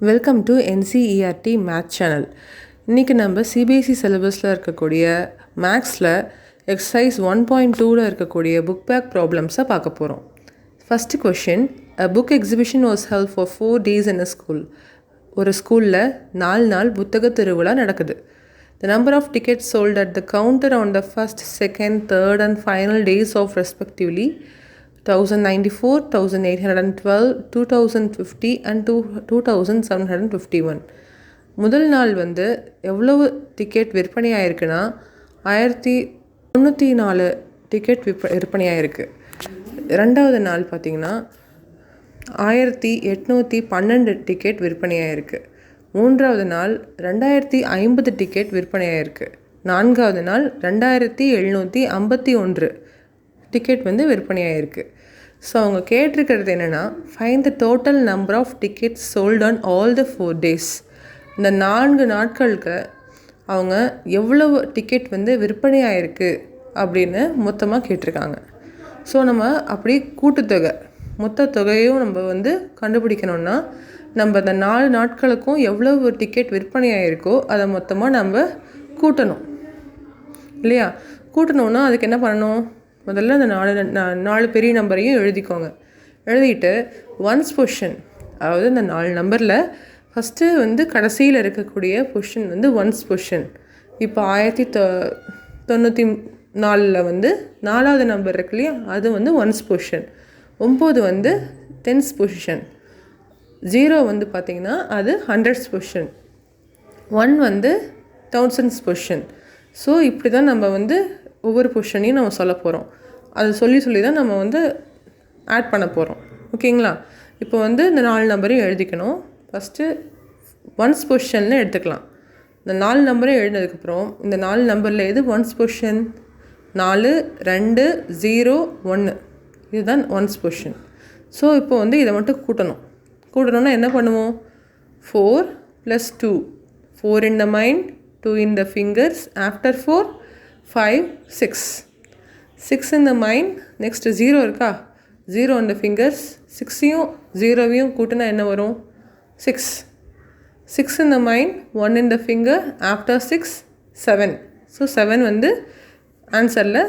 Welcome to NCERT maths channel. இன்றைக்கி நம்ம CBSE சிலபஸில் இருக்கக்கூடிய மேக்ஸில் எக்ஸசைஸ் 1.2ல் இருக்கக்கூடிய புக் பேக் ப்ராப்ளம்ஸை பார்க்க போகிறோம். First question, a book exhibition was held for 4 days in a school. ஒரு ஸ்கூலில் 4 நாள் புத்தக திருவிழா நடக்குது. The number of tickets sold at the counter on the first, second, third and final days of respectively 1094, 1812, 2050 and 2751. முதல் நாள் வந்து எவ்வளவு டிக்கெட் விற்பனை ஆயிருக்குன்னா 1094 டிக்கெட் விற்பனையாயிருக்கு. ரெண்டாவது நாள் பார்த்திங்கன்னா 1812 டிக்கெட் விற்பனையாயிருக்கு. மூன்றாவது நாள் 2050 டிக்கெட் விற்பனையாயிருக்கு. நான்காவது நாள் 2751 டிக்கெட் வந்து விற்பனையாயிருக்கு. ஸோ அவங்க கேட்டிருக்கிறது என்னென்னா, find the total number of tickets sold on all the 4 days. இந்த 4 நாட்களுக்கு அவங்க எவ்வளவு டிக்கெட் வந்து விற்பனையாயிருக்கு அப்படின்னு மொத்தமாக கேட்டிருக்காங்க. ஸோ நம்ம அப்படி கூட்டுத்தொகை மொத்த தொகையும் நம்ம வந்து கண்டுபிடிக்கணும்னா, நம்ம அந்த 4 நாட்களுக்கும் எவ்வளவு டிக்கெட் விற்பனையாயிருக்கோ அதை மொத்தமாக நம்ம கூட்டணும் இல்லையா? கூட்டணும்னா அதுக்கு என்ன பண்ணணும்? முதல்ல அந்த 4 பெரிய நம்பரையும் எழுதிக்கோங்க. எழுதிட்டு ஒன்ஸ் பொசிஷன், அதாவது இந்த 4 நம்பரில் ஃபஸ்ட்டு வந்து கடைசியில் இருக்கக்கூடிய பொசிஷன் வந்து ஒன்ஸ் பொசிஷன். இப்போ 1094 வந்து 4வது நம்பர் இருக்கு இல்லையா, அது வந்து ஒன்ஸ் பொசிஷன். 9 வந்து 10th பொசிஷன். 0 வந்து பார்த்திங்கன்னா அது 100th பொசிஷன். 1 வந்து 1000th பொசிஷன். ஸோ இப்படி தான் நம்ம வந்து ஒவ்வொரு பொசிஷனையும் நம்ம சொல்ல போகிறோம். அது சொல்லி தான் நம்ம வந்து ஆட் பண்ண போகிறோம். ஓகேங்களா? இப்போ வந்து இந்த 4 நம்பரையும் எழுதிக்கணும். ஃபஸ்ட்டு ஒன்ஸ் பொசிஷனில் எடுத்துக்கலாம். இந்த 4 நம்பரையும் எழுதினதுக்கப்புறம் இந்த 4 நம்பரில் எது ஒன்ஸ் பொசிஷன்? 4, 2, 0, 1 இதுதான் ஒன்ஸ் பொசிஷன். ஸோ இப்போ வந்து இதை மட்டும் கூட்டணும்னா என்ன பண்ணுவோம்? 4 + 2, 4 in the mind, 2 in the fingers, after 4, 5, 6, 6 in the mind, next 0 இருக்கா, 0 in the fingers, 6ஐயும் 0வையும் கூட்டினா என்ன வரும்? 6, 6 in the mind, 1 in the finger, after 6, 7. So 7 வந்து ஆன்சரில்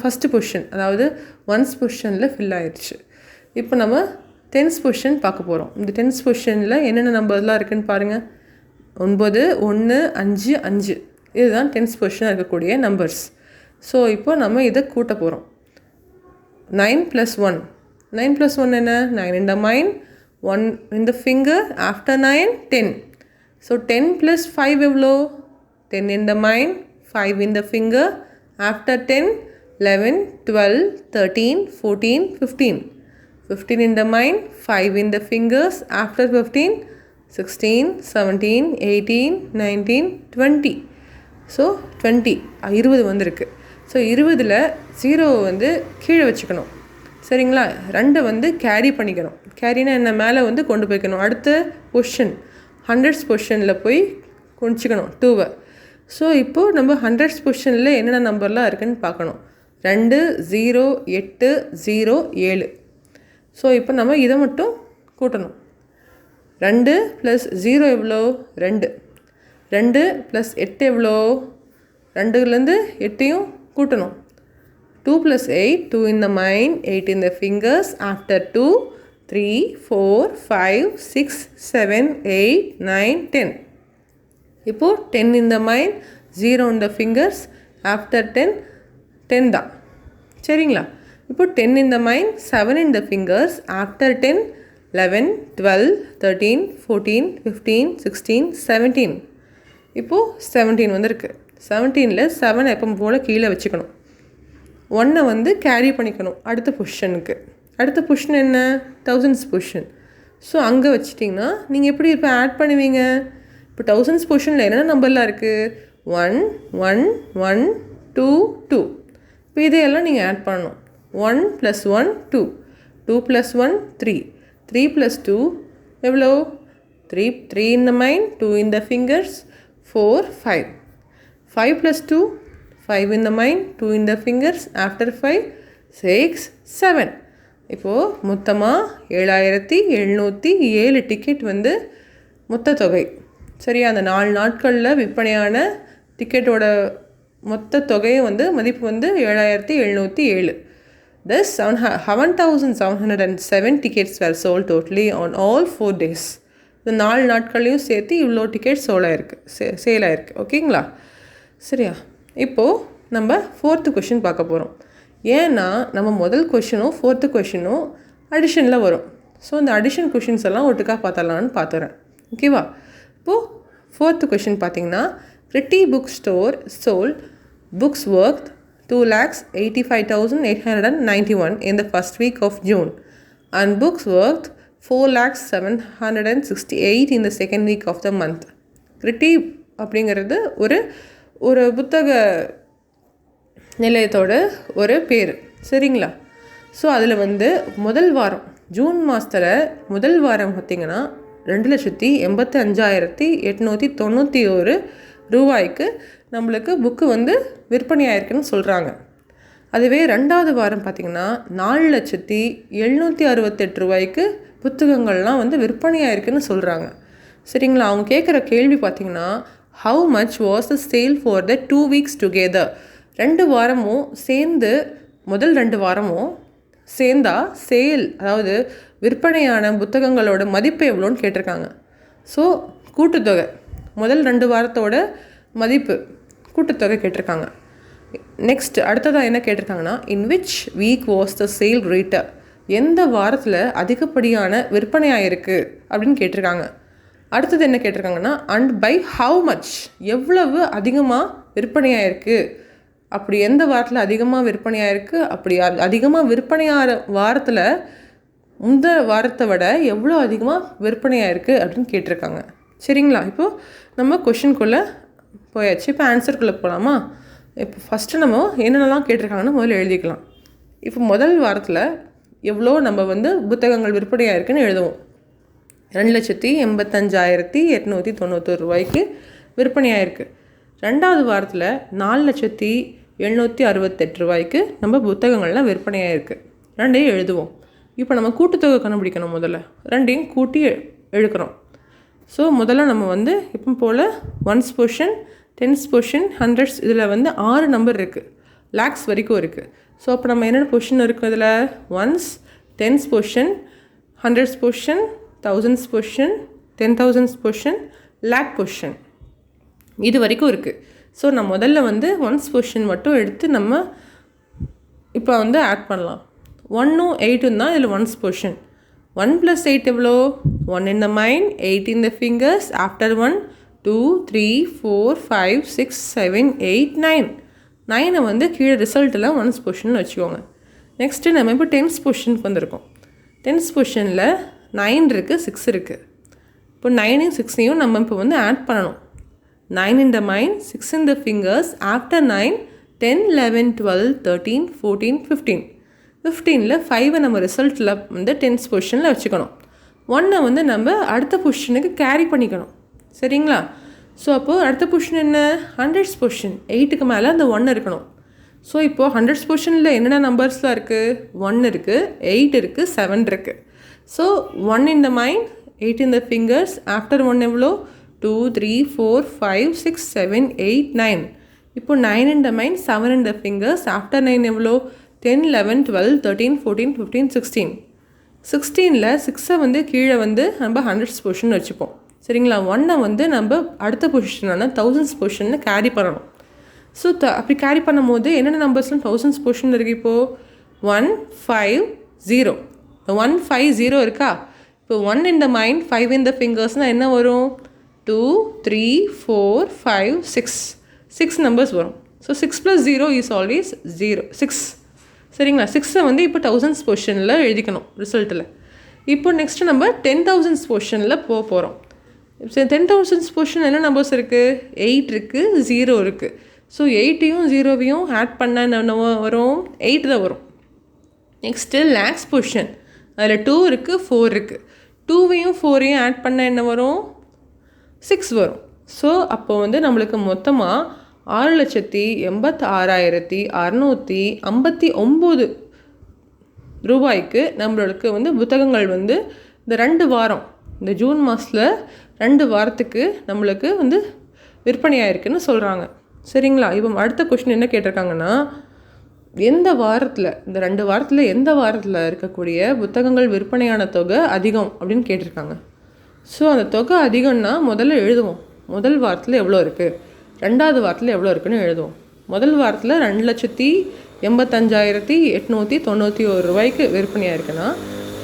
ஃபஸ்ட்டு பொசிஷன், அதாவது ஒன்ஸ் பொசிஷனில் ஃபில் ஆயிடுச்சு. இப்போ நம்ம 10th பொசிஷன் பார்க்க போகிறோம். இந்த 10th பொசிஷனில் என்னென்ன நம்பர்லாம் இருக்குதுன்னு பாருங்கள். 9, 1, 5, 5 இதுதான் 10th பொசிஷனாக இருக்கக்கூடிய நம்பர்ஸ். ஸோ இப்போ நம்ம இதை கூட்ட போகிறோம். 9 + 1, 9 + 1 என்ன? 9 in the mind, 1 in the finger, after 9, 10. So 10 + 5 எவ்வளோ? 10 in the mind, 5 in the finger, after 10, 11, 12, 13, 14, 15. 15 in the mind, 5 in the fingers, after 15, 16, 17, 18, 19, 20. So 20 வந்திருக்கு. ஸோ 20ல் 0 வந்து கீழே வச்சுக்கணும். சரிங்களா? 2 வந்து கேரி பண்ணிக்கணும். கேரினா என்ன? மேலே வந்து கொண்டு போய்க்கணும். அடுத்த பொசிஷன் 100th பொசிஷனில் போய் குடிச்சிக்கணும் 2வை. ஸோ இப்போது நம்ம 100th பொசிஷனில் என்னென்ன நம்பர்லாம் இருக்குதுன்னு பார்க்கணும். 2, 0, 8, 0, 7. ஸோ இப்போ நம்ம இதை மட்டும் கூட்டணும். 2 + 0 எவ்வளோ? 2. 2 + 8 எவ்வளோ? 2லேருந்து 8ஐயும் கூட்டணும். 2 + 8, 2 in the mind, 8 in the fingers, after 2, 3, 4, 5, 6, 7, 8, 9, 10. இப்போது 10 in the mind, 0 in the fingers, after 10, 10 தான். சரிங்களா? இப்போ 10 in the mind, 7 in the fingers, after 10, 11, 12, 13, 14, 15, 16, 17. இப்போது 17 வந்திருக்கு. 17ல் 7 எப்போ போல் கீழே வச்சுக்கணும். 1 வந்து கேரி பண்ணிக்கணும் அடுத்த பொசிஷனுக்கு. அடுத்த பொசிஷன் என்ன? 1000th position. ஸோ அங்கே வச்சிட்டிங்கன்னா நீங்கள் எப்படி இப்போ ஆட் பண்ணுவீங்க? இப்போ 1000th பொசிஷனில் என்னென்ன நம்பர்லாம் இருக்குது? 1, 1, 1, 2, 2. இப்போ இதையெல்லாம் நீங்கள் ஆட் பண்ணணும். 1 + 1, 2, 2 + 1, 3, 3 + 2 எவ்வளோ? 3 in the mind, 2 in the fingers, 4, 5. 5 + 2, 5 in the mind, 2 in the fingers, after 5, 6, 7. இப்போது மொத்தமாக 7707 டிக்கெட் வந்து மொத்த தொகை. சரியா, அந்த 4 நாட்களில் விற்பனையான டிக்கெட்டோட மொத்த தொகையை வந்து மதிப்பு வந்து 7707. Thus 7,707 tickets were sold totally on all 4 days. இந்த 4 நாட்கள்லையும் சேர்த்து இவ்வளோ டிக்கெட் சேல் ஆயிருக்கு. ஓகேங்களா? சரியா, இப்போது நம்ம 4th கொஷின் பார்க்க போகிறோம். ஏன்னா நம்ம முதல் கொஷினும் 4th கொஷினும் அடிஷனில் வரும். ஸோ இந்த அடிஷன் கொஷின்ஸ் எல்லாம் ஒட்டுக்காக பார்த்தலான்னு பார்த்துறேன். ஓகேவா? இப்போது 4th கொஷின் பார்த்தீங்கன்னா, Pretty Book Store sold books worth 2,85,891 in the first week of June and books worth 4,768 in the second week of the month. Pretty அப்படிங்கிறது ஒரு புத்தக நிலையத்தோட ஒரு பேர். சரிங்களா? ஸோ அதில் வந்து முதல் வாரம் ஜூன் மாதத்தில் முதல் வாரம் பார்த்திங்கன்னா 2,85,891 ரூபாய்க்கு நம்மளுக்கு புக்கு வந்து விற்பனை ஆயிருக்குன்னு சொல்கிறாங்க. அதுவே ரெண்டாவது வாரம் பார்த்திங்கன்னா 4,768,000 ரூபாய்க்கு புத்தகங்கள்லாம் வந்து விற்பனை ஆயிருக்குன்னு சொல்கிறாங்க. சரிங்களா? அவங்க கேட்குற கேள்வி பார்த்திங்கன்னா, how much was the sale for the 2 weeks together? 2 வாரமும் சேர்ந்து, முதல் 2 வாரமும் சேர்ந்தா சேல், அதாவது விற்பனையான புத்தகங்களோட மதிப்பு எவ்வளோன்னு கேட்டிருக்காங்க. ஸோ கூட்டுத்தொகை, முதல் 2 வாரத்தோட மதிப்பு கூட்டுத்தொகை கேட்டிருக்காங்க. நெக்ஸ்ட் அடுத்ததாக என்ன கேட்டிருக்காங்கன்னா, in which week was the sale greater? எந்த வாரத்தில் அதிகப்படியான விற்பனை ஆகிருக்கு அப்படின்னு கேட்டிருக்காங்க. அடுத்தது என்ன கேட்டிருக்காங்கன்னா, அண்ட் பை ஹவு மச்? எவ்வளவு அதிகமாக விற்பனை ஆகிருக்கு, அப்படி எந்த வாரத்தில் அதிகமாக விற்பனை ஆகிருக்கு, அப்படி அதிகமாக விற்பனையாகிற வாரத்தில் இந்த வாரத்தை விட எவ்வளோ அதிகமாக விற்பனை ஆகிருக்கு அப்படின்னு கேட்டிருக்காங்க. சரிங்களா? இப்போது நம்ம கொஷின்குள்ளே போயாச்சு. இப்போ ஆன்சருக்குள்ளே போகலாமா? இப்போ ஃபஸ்ட்டு நம்ம என்னென்னலாம் கேட்டிருக்காங்கன்னு முதல்ல எழுதிக்கலாம். இப்போ முதல் வாரத்தில் எவ்வளோ நம்ம வந்து புத்தகங்கள் விற்பனை ஆகிருக்குன்னு எழுதுவோம். 2,85,891 ரூபாய்க்கு விற்பனை ஆகிருக்கு. ரெண்டாவது வாரத்தில் 4,768,000 ரூபாய்க்கு நம்ம புத்தகங்கள்லாம் விற்பனை ஆகிருக்கு. ரெண்டையும் எழுதுவோம். இப்போ நம்ம கூட்டுத்தொகை கண்டுபிடிக்கணும். முதல்ல ரெண்டையும் கூட்டி எழுக்கிறோம். ஸோ முதல்ல நம்ம வந்து இப்போ போல் ones position, tens position, hundreds, இதில் வந்து 6 நம்பர் இருக்குது, லேக்ஸ் வரைக்கும் இருக்குது. ஸோ அப்போ நம்ம என்னென்ன பொசிஷன் இருக்குது இதில்? Ones, tens position, hundreds position, thousands position, 10,000s position, lakh position, இது வரைக்கும் இருக்குது. ஸோ நான் முதல்ல வந்து ஒன்ஸ் பொசிஷன் மட்டும் எடுத்து நம்ம இப்போ வந்து ஆட் பண்ணலாம். 1ம் 8ம் தான் இதில் ஒன்ஸ் பொசிஷன். 1 + 8 எவ்வளோ? 1 in the mind, 8 in the fingers, after 1 2 3 4 5 6 7 8 9. 9 வந்து கீழே ரிசல்ட்டில் ஒன்ஸ் பொசிஷன் வச்சுக்கோங்க. நெக்ஸ்ட்டு நம்ம இப்போ டென்ஸ் பொசிஷனுக்கு வந்திருக்கோம். டென்ஸ் பொசிஷனில் 9 இருக்குது, 6 இருக்குது. இப்போ 9யும் 6யும் நம்ம இப்போ வந்து ஆட் பண்ணணும். 9 in the mind, 6 in the fingers, after 9 10 11 12 13 14 15. 15ல் 5 நம்ம ரிசல்ட்டில் வந்து டென்ஸ் பொசிஷனில் வச்சுக்கணும். 1 வந்து நம்ம அடுத்த பொசிஷனுக்கு கேரி பண்ணிக்கணும். சரிங்களா? ஸோ அப்போது அடுத்த பொசிஷன் என்ன? Hundreds position. 8க்கு மேலே அந்த 1 இருக்கணும். ஸோ இப்போது ஹண்ட்ரட்ஸ் பொசிஷனில் என்னென்ன நம்பர்ஸ்லாம் இருக்குது? 1 இருக்குது, 8 இருக்குது, 7 இருக்குது. So 1 in the mind, 8 in the fingers, after 1 எவ்வளோ? 2 3 4 5 6 7 8 9. இப்போ 9 in the mind, 7 in the fingers, after 9 எவ்வளோ? 10 11 12 13 14 15 16. 16ல் 6 வந்து கீழே வந்து நம்ம ஹண்ட்ரட்ஸ் பொசிஷன் வச்சுப்போம். சரிங்களா? 1 வந்து நம்ம அடுத்த பொசிஷனான தௌசண்ட்ஸ் பொசிஷனில் கேரி பண்ணணும். ஸோ அப்படி கேரி பண்ணும் போது என்னென்ன நம்பர்ஸ்லாம் தௌசண்ட்ஸ் பொசிஷன் இருக்குது? இப்போது 1 5 0. 1 5 0 இருக்கா? இப்போ 1 in the mind, 5 in the fingersனால் என்ன வரும்? 2 3 4 5 6. 6 நம்பர்ஸ் வரும். So 6 + 0 is always 0, 6. சரிங்களா? 6 வந்து இப்போ தௌசண்ட்ஸ் பொசிஷனில் எழுதிக்கணும் ரிசல்ட்டில். இப்போ நெக்ஸ்ட்டு நம்ம 10,000s பொசிஷனில் போகிறோம். 10,000s பொசிஷன் என்ன நம்பர்ஸ் இருக்குது? 8 இருக்குது, 0 இருக்குது. ஸோ 8யும் 0வையும் ஆட் பண்ணால் என்ன வரும்? 8 தான் வரும். நெக்ஸ்ட்டு லேக்ஸ் பொசிஷன், அதில் 2 இருக்குது, 4 இருக்குது. 2வையும் 4ஐயும் ஆட் பண்ணால் என்ன வரும்? 6 வரும். ஸோ அப்போ வந்து நம்மளுக்கு மொத்தமாக 6,86,659 ரூபாய்க்கு நம்மளுக்கு வந்து புத்தகங்கள் வந்து இந்த 2 வாரம், இந்த ஜூன் மாதத்தில் 2 வாரத்துக்கு நம்மளுக்கு வந்து விற்பனையாயிருக்குன்னு சொல்கிறாங்க. சரிங்களா? இப்போ அடுத்த கொஸ்டின் என்ன கேட்டிருக்காங்கன்னா, எந்த வாரத்தில், இந்த 2 வாரத்தில் எந்த வாரத்தில் இருக்கக்கூடிய புத்தகங்கள் விற்பனையான தொகை அதிகம் அப்படின்னு கேட்டிருக்காங்க. ஸோ அந்த தொகை அதிகம்னா முதல்ல எழுதுவோம். முதல் வாரத்தில் எவ்வளோ இருக்குது, 2வது வாரத்தில் எவ்வளோ இருக்குன்னு எழுதுவோம். முதல் வாரத்தில் 2,85,891 ரூபாய்க்கு விற்பனையாக இருக்குன்னா,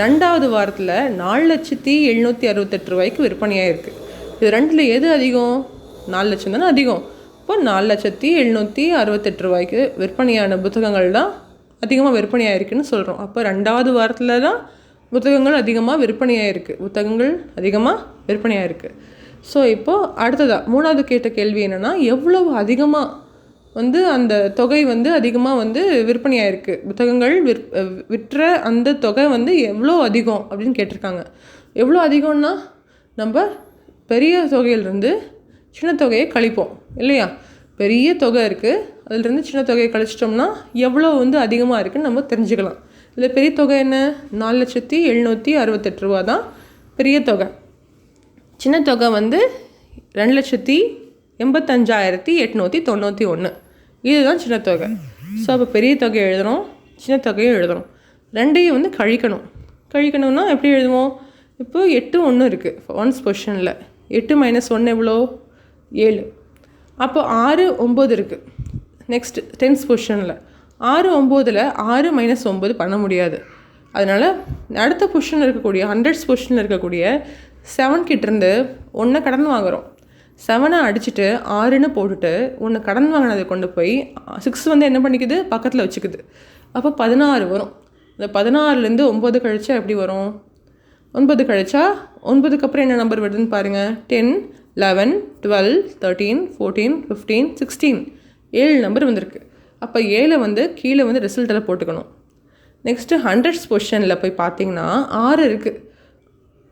2வது வாரத்தில் 4,768 ரூபாய்க்கு விற்பனையாக இருக்குது. இது ரெண்டில் எது அதிகம்? 4 லட்சம் தானே அதிகம். இப்போ 4,768 ரூபாய்க்கு விற்பனையான புத்தகங்கள் தான் அதிகமாக விற்பனையாக இருக்குன்னு சொல்கிறோம். அப்போ 2வது வாரத்தில் தான் புத்தகங்கள் அதிகமாக விற்பனையாக இருக்குது. புத்தகங்கள் அதிகமாக விற்பனையாக இருக்குது. ஸோ இப்போது அடுத்ததாக 3வது கேட்ட கேள்வி என்னென்னா, எவ்வளவு அதிகமாக வந்து அந்த தொகை வந்து அதிகமாக வந்து விற்பனையாக இருக்குது, புத்தகங்கள் விற்ற அந்த தொகை வந்து எவ்வளோ அதிகம் அப்படின்னு கேட்டிருக்காங்க. எவ்வளோ அதிகம்னா, நம்ம பெரிய தொகையிலிருந்து சின்ன தொகையை கழிப்போம் இல்லையா? பெரிய தொகை இருக்குது, அதிலிருந்து சின்ன தொகையை கழிச்சிட்டோம்னா எவ்வளோ வந்து அதிகமாக இருக்குதுன்னு நம்ம தெரிஞ்சுக்கலாம். இதில் பெரிய தொகை என்ன? 4,768 ரூபா தான் பெரிய தொகை. சின்ன தொகை வந்து 2,85,891. இதுதான் சின்ன தொகை. ஸோ அப்போ பெரிய தொகை எழுதுகிறோம், சின்ன தொகையும் எழுதுகிறோம். ரெண்டையும் வந்து கழிக்கணும்னா எப்படி எழுதுவோம்? இப்போ 8 1 இருக்குது ஒன்ஸ் பொசிஷனில். 8 - 1 எவ்வளோ? 7. அப்போ 6 9 இருக்குது நெக்ஸ்ட் டென்ஸ் பொசிஷனில். 6 9ல் 6 - 9 பண்ண முடியாது. அதனால் அடுத்த பொசிஷனில் இருக்கக்கூடிய 100s பொசிஷனில் இருக்கக்கூடிய 7 கிட்டேருந்து 1 கடன் வாங்குகிறோம். 7 அடிச்சுட்டு 6ன்னு போட்டுட்டு 1 கடன் வாங்கினதை கொண்டு போய் 6 வந்து என்ன பண்ணிக்குது? பக்கத்தில் வச்சுக்குது. அப்போ 16 வரும். இந்த 16லேருந்து 9 கழிச்சா எப்படி வரும்? 9 கழிச்சா 9க்கு அப்புறம் என்ன நம்பர் வருதுன்னு பாருங்கள். 10 11 12 13 14 15 16 7 நம்பர் வந்திருக்கு. அப்போ 7 வந்து கீழே வந்து ரிசல்ட்டில் போட்டுக்கணும். நெக்ஸ்ட்டு 100s பொசிஷனில் போய் பார்த்தீங்கன்னா 6 இருக்குது,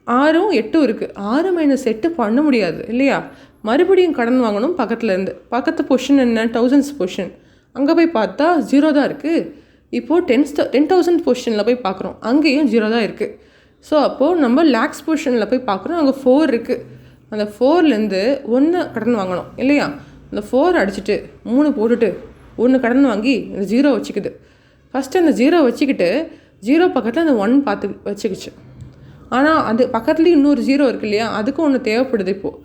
6ம் 8ம் இருக்குது. 6 - 8 பண்ண முடியாது இல்லையா? மறுபடியும் கடன் வாங்கணும் பக்கத்துலேருந்து. பக்கத்து பொசிஷன் என்ன? 1000s position. அங்கே போய் பார்த்தா 0 தான் இருக்குது. இப்போது 10,000 பொசிஷனில் போய் பார்க்குறோம், அங்கேயும் 0 தான் இருக்குது. ஸோ அப்போது நம்ம லேக்ஸ் பொசிஷனில் போய் பார்க்குறோம், அங்கே 4 இருக்குது. அந்த 4லேருந்து 1 கடன் வாங்கணும் இல்லையா? அந்த 4 அடிச்சுட்டு 3 போட்டுட்டு 1 கடன் வாங்கி 0 வச்சுக்குது. ஃபஸ்ட்டு அந்த 0 வச்சுக்கிட்டு 0 பக்கத்தில் அந்த 1 பார்த்து வச்சுக்கிச்சு. ஆனால் அது பக்கத்துலேயும் இன்னொரு 0 இருக்குது இல்லையா? அதுக்கும் ஒன்று தேவைப்படுது. இப்போது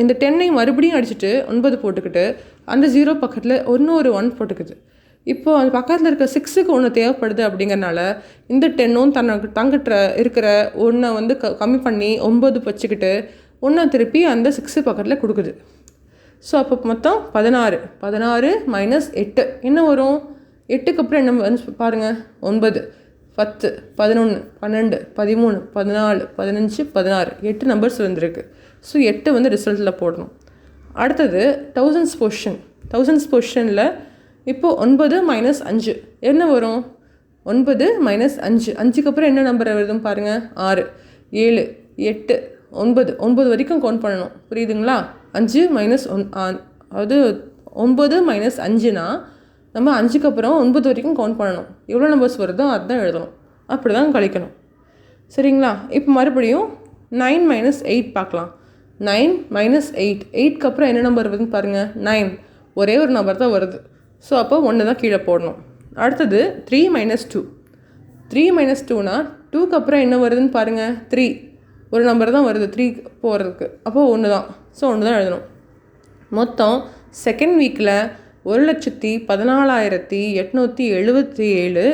இந்த 10ஐ மறுபடியும் அடிச்சுட்டு 9 போட்டுக்கிட்டு அந்த 0 பக்கத்தில் இன்னொரு 1 போட்டுக்குது. இப்போது அது பக்கத்தில் இருக்க 6க்கு ஒன்று தேவைப்படுது. அப்படிங்கிறனால இந்த 10ம் தங்கிட்ட இருக்கிற 1 வந்து கம்மி பண்ணி 9 வச்சுக்கிட்டு 1 திருப்பி அந்த 6 பக்கத்தில் கொடுக்குது. ஸோ அப்போ மொத்தம் 16 16 - 8 என்ன வரும்? 8க்கு அப்புறம் என்ன பாருங்கள். 9 10 11 12 13 14 15 16 8 நம்பர்ஸ் வந்துருக்கு. ஸோ 8 வந்து ரிசல்ட்டில் போடணும். அடுத்தது 1000s பொசிஷன். 1000s பொசிஷனில் இப்போது 9 - 5 என்ன வரும்? 9 - 5 5க்கு அப்புறம் என்ன நம்பர் வருதுன்னு பாருங்கள். 6 7 8 9 9 வரைக்கும் கவுண்ட் பண்ணணும். புரியுதுங்களா? 5 அதாவது 9 - 5னா நம்ம 5க்கு அப்புறம் 9 வரைக்கும் கவுண்ட் பண்ணணும். எவ்வளோ நம்பர்ஸ் வருதோ அதுதான் எழுதணும். அப்படி தான் கழிக்கணும். சரிங்களா? இப்போ மறுபடியும் 9 - 8 பார்க்கலாம். 9 - 8 8க்கு அப்புறம் என்ன நம்பர் வருதுன்னு பாருங்கள். 9 ஒரே ஒரு நம்பர் தான் வருது. ஸோ அப்போ 1 தான் கீழே போடணும். அடுத்தது 3 - 2 3 - 2னா 2க்கு அப்புறம் என்ன வருதுன்னு பாருங்கள். 3 ஒரு நம்பர் தான் வருது 3 போகிறதுக்கு. அப்போது 1 தான். ஸோ 1 தான் எழுதணும். மொத்தம் செகண்ட் வீக்கில் 1,14,877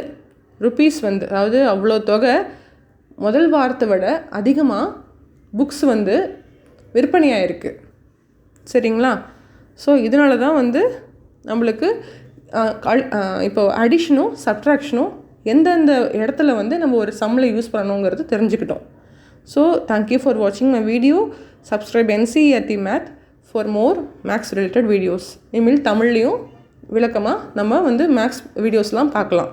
ருபீஸ் வந்து, அதாவது அவ்வளோ தொகை முதல் வாரத்தை விட அதிகமாக புக்ஸ் வந்து விற்பனையாயிருக்கு. சரிங்களா? ஸோ இதனால தான் வந்து நம்மளுக்கு இப்போ அடிஷனும் சப்ட்ராக்ஷனும் எந்தெந்த இடத்துல வந்து நம்ம ஒரு சம்மில் யூஸ் பண்ணணுங்கிறது தெரிஞ்சுக்கிட்டோம். ஸோ தேங்க்யூ ஃபார் வாட்சிங் my video. Subscribe NCERT math for more maths related videos. இனிமேல் தமிழ்லேயும் விளக்கமாக நம்ம வந்து மேக்ஸ் வீடியோஸ்லாம் பார்க்கலாம்.